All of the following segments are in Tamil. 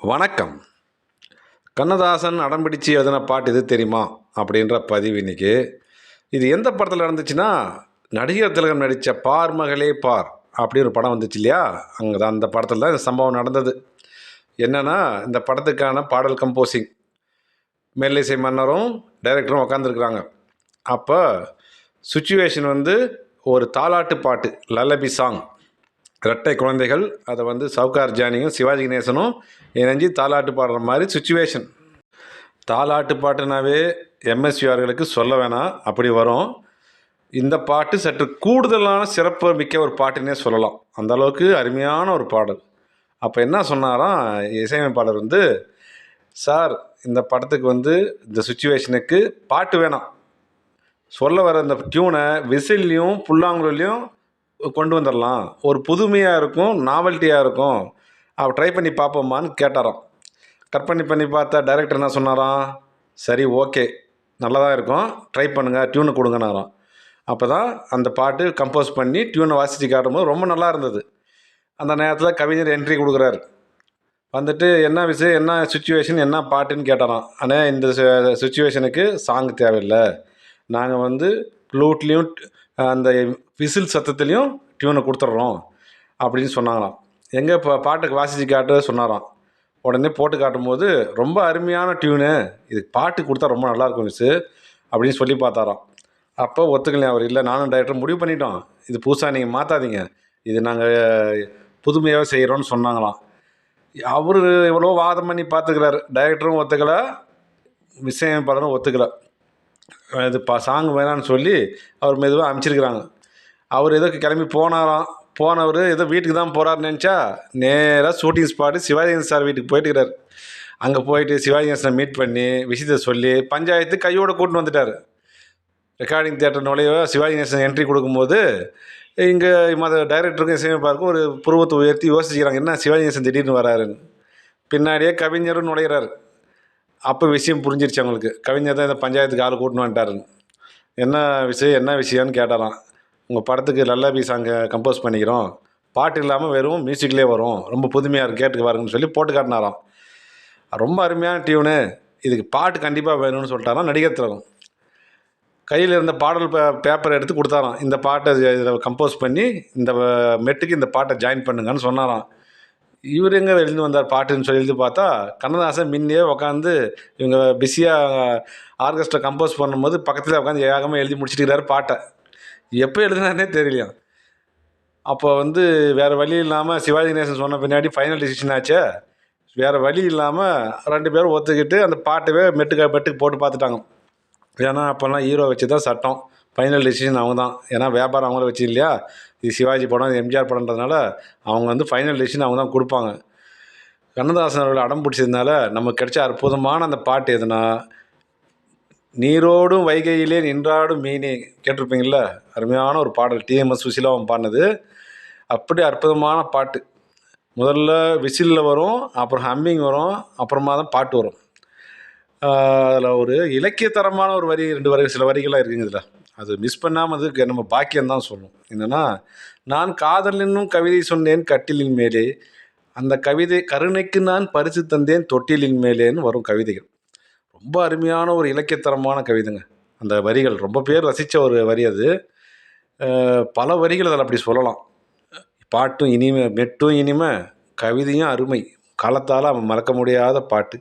வணக்கம். கண்ணதாசன் அடம்பிடிச்சு எழுதின பாட்டு இது தெரியுமா அப்படின்ற பதிவு இன்னைக்கு. இது எந்த படத்தில் நடந்துச்சுன்னா, நடிகர் திலகம் நடித்த பார் மகளே பார் அப்படி ஒரு படம் வந்துச்சு இல்லையா, அங்கே தான் அந்த படத்தில் தான் இந்த சம்பவம் நடந்தது. என்னென்னா, இந்த படத்துக்கான பாடல் கம்போசிங் மெல்லிசை மன்னரும் டைரக்டரும் உக்காந்துருக்குறாங்க. அப்போ சுச்சுவேஷன் ஒரு தாலாட்டு பாட்டு, லல்லபி சாங். இரட்டை குழந்தைகள், அதை சவுகார் ஜானியும் சிவாஜி கணேசனும் இணைஞ்சி தாலாட்டு பாடுற மாதிரி சுச்சுவேஷன். தாலாட்டு பாட்டுனாவே எம்எஸ்விஆர்களுக்கு சொல்ல வேணாம், அப்படி வரும். இந்த பாட்டு சற்று கூடுதலான சிறப்பு மிக்க ஒரு பாட்டுன்னே சொல்லலாம். அந்த அளவுக்கு அருமையான ஒரு பாடல். அப்போ என்ன சொன்னாராம் இசையமைப்பாளர், சார் இந்த படத்துக்கு இந்த சுச்சுவேஷனுக்கு பாட்டு வேணாம், சொல்ல வர இந்த டியூனை விசில்லையும் புல்லாங்குழலையும் கொண்டு வந்துடலாம், ஒரு புதுமையாக இருக்கும், நாவல்ட்டியாக இருக்கும், ட்ரை பண்ணி பார்ப்போம்மான்னு கேட்டாராம். கட் பண்ணி பார்த்தா டைரக்டர் என்ன சொன்னாராம், சரி ஓகே நல்லா தான் இருக்கும், ட்ரை பண்ணுங்கள், டியூனை கொடுங்கன்னாராம். அப்போ தான் அந்த பாட்டு கம்போஸ் பண்ணி டியூனை வாசித்து காட்டும்போது ரொம்ப நல்லா இருந்தது. அந்த நேரத்தில் கவிஞர் என்ட்ரி கொடுக்குறாரு. என்ன விஷயம், என்ன சுச்சுவேஷன், என்ன பாட்டுன்னு கேட்டாராம். ஆனால் இந்த சுச்சுவேஷனுக்கு சாங் தேவையில்லை, நாங்கள் ஃப்ளூட்லேயும் அந்த விசில் சத்தத்துலேயும் டியூனை கொடுத்துட்றோம் அப்படின்னு சொன்னாங்களாம். எங்கே இப்போ பாட்டுக்கு வாசித்து காட்டு சொன்னாராம். உடனே போட்டு காட்டும்போது ரொம்ப அருமையான டியூனு, இதுக்கு பாட்டு கொடுத்தா ரொம்ப நல்லாயிருக்கும் மிஸ்ஸு அப்படின்னு சொல்லி பார்த்தாராம். அப்போ ஒத்துக்கலையும் அவர். இல்லை, நானும் டைரக்டர் முடிவு பண்ணிட்டோம், இது புதுசாக நீங்கள் மாற்றாதீங்க, இது நாங்கள் புதுமையாக செய்கிறோன்னு சொன்னாங்களாம். அவர் எவ்வளோ வாதம் பண்ணி பார்த்துக்கிறாரு, டைரக்டரும் ஒத்துக்கலை, இசையமைப்பாளரும் ஒத்துக்கலை. இது சாங் வேணான்னு சொல்லி அவர் மெதுவாக அமைச்சிருக்கிறாங்க. அவர் ஏதோ கிளம்பி போனாராம். போனவர் ஏதோ வீட்டுக்கு தான் போகிறாருன்னு நினச்சா, நேராக shooting spot Sivaji Ganesan sir வீட்டுக்கு போயிட்டுருக்கிறார். அங்கே போயிட்டு சிவாஜி கணேசனை மீட் பண்ணி விஷயத்தை சொல்லி பஞ்சாயத்து கையோடு கூட்டின்னு வந்துட்டார். ரெக்கார்டிங் தியேட்டர் நுழைய சிவாஜி கணேசன் என்ட்ரி கொடுக்கும்போது இங்கே டைரக்டருக்கும் இசையமைப்பாருக்கும் ஒரு புருவத்தை உயர்த்தி யோசிச்சுக்கிறாங்க, என்ன சிவாஜி கணேசன் திடீர்னு வராருன்னு. பின்னாடியே கவிஞரும் நுழையிறாரு. அப்போ விஷயம் புரிஞ்சிருச்சு அவங்களுக்கு, கவிஞர் தான் இந்த பஞ்சாயத்துக்கு ஆள் கூட்டின்னு வந்துட்டாருன்னு. என்ன விஷயம்னு கேட்டாராம். உங்கள் படத்துக்கு லல்லபி சாங்கை கம்போஸ் பண்ணிக்கிறோம், பாட்டு இல்லாமல் வெறும் மியூசிக்லேயே வரும், ரொம்ப புதுமையாக இருக்குது, கேட்டுக்கு பாருங்கன்னு சொல்லி போட்டு காட்டினாராம். ரொம்ப அருமையான டியூனு, இதுக்கு பாட்டு கண்டிப்பாக வேணும்னு சொல்லிட்டாராம் நடிகர் திலகம். கையில் இருந்த பாடல் பேப்பரை எடுத்து கொடுத்தாராம். இந்த பாட்டை இதில் கம்போஸ் பண்ணி இந்த மெட்டுக்கு இந்த பாட்டை ஜாயின் பண்ணுங்கன்னு சொன்னாராம். இவர் எங்கே எழுந்து வந்தார் பாட்டுன்னு சொல்லி எழுதி பார்த்தா, கண்ணதாசன் முன்னே உட்காந்து இவங்க பிஸியாக ஆர்கெஸ்ட்ரா கம்போஸ் பண்ணும்போது பக்கத்தில் உட்காந்து ஏகமாக எழுதி முடிச்சுட்டுக்கிறாரு பாட்டை. எப்போ எழுதினாருனே தெரியலையா. அப்போ வேறு வழி இல்லாமல் சிவாஜி கணேசன் சொன்ன பின்னாடி ஃபைனல் டிசிஷன் ஆச்சே, வேறு வழி இல்லாமல் ரெண்டு பேரும் ஒத்துக்கிட்டு அந்த பாட்டவே மெட்டுக்கு போட்டு பார்த்துட்டாங்க. ஏன்னா அப்போல்லாம் ஹீரோ வச்சு தான் சட்டம், ஃபைனல் டிசிஷன் அவங்க தான். ஏன்னா வியாபாரம் அவங்கள வச்சு இல்லையா, இது சிவாஜி படம், இது எம்ஜிஆர் படம்ன்றதுனால அவங்க ஃபைனல் டிசிஷன் அவங்க தான் கொடுப்பாங்க. கண்ணதாசன் அவர்கள் அடம் பிடிச்சதுனால நமக்கு கிடைச்ச அற்புதமான அந்த பாட்டு எதுனா, நீரோடும் வைகையிலே நின்றாடும் மீனே, கேட்டிருப்பீங்கள, அருமையான ஒரு பாடல். டிஎம்எஸ் சுசிலாவும் பாடினது. அப்படி அற்புதமான பாட்டு. முதல்ல விசிலில் வரும், அப்புறம் ஹம்மிங் வரும், அப்புறமா தான் பாட்டு வரும். அதில் ஒரு இலக்கியத்தரமான ஒரு வரி, ரெண்டு வரி, சில வரிகள்லாம் இருக்குங்க இதில். அது மிஸ் பண்ணாமல் நம்ம பாக்கியம்தான் சொல்லணும். என்னென்னா, நான் காதல் என்னும் கவிதை சொன்னேன் கட்டிலின் மேலே, அந்த கவிதை கருணைக்கு நான் பரிசு தந்தேன் தொட்டிலின் மேலேன்னு வரும் கவிதைகள். ரொம்ப அருமையான ஒரு இலக்கியத்தரமான கவிதைங்க. அந்த வரிகள் ரொம்ப பேர் ரசித்த ஒரு வரி அது. பல வரிகள் அதில் அப்படி சொல்லலாம். பாட்டும் இனிமை, மெட்டும் இனிமை, கவிதையும் அருமை, காலத்தால் அவன் மறக்க முடியாத பாட்டு.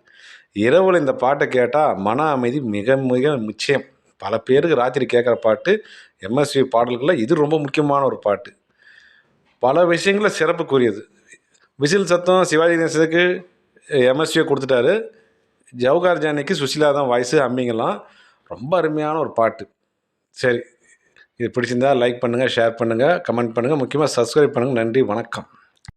இரவில் இந்த பாட்டை கேட்டால் மன அமைதி மிக மிக நிச்சயம். பல பேருக்கு ராத்திரி கேட்குற பாட்டு. எம்எஸ்வி பாடல்களில் இது ரொம்ப முக்கியமான ஒரு பாட்டு. பல விஷயங்களில் சிறப்புக்குரியது. விசில் சத்தம் சிவாஜி கணேசனுக்கு எம்எஸ்வியை கொடுத்துட்டாரு. ஜவுகார் ஜானிக்கு சுசிலா தான் வாய்ஸு, அம்மிங்கெல்லாம். ரொம்ப அருமையான ஒரு பாட்டு. சரி, இது பிடிச்சிருந்தா லைக் பண்ணுங்கள், ஷேர் பண்ணுங்கள், கமெண்ட் பண்ணுங்கள், முக்கியமாக சப்ஸ்கிரைப் பண்ணுங்கள். நன்றி, வணக்கம்.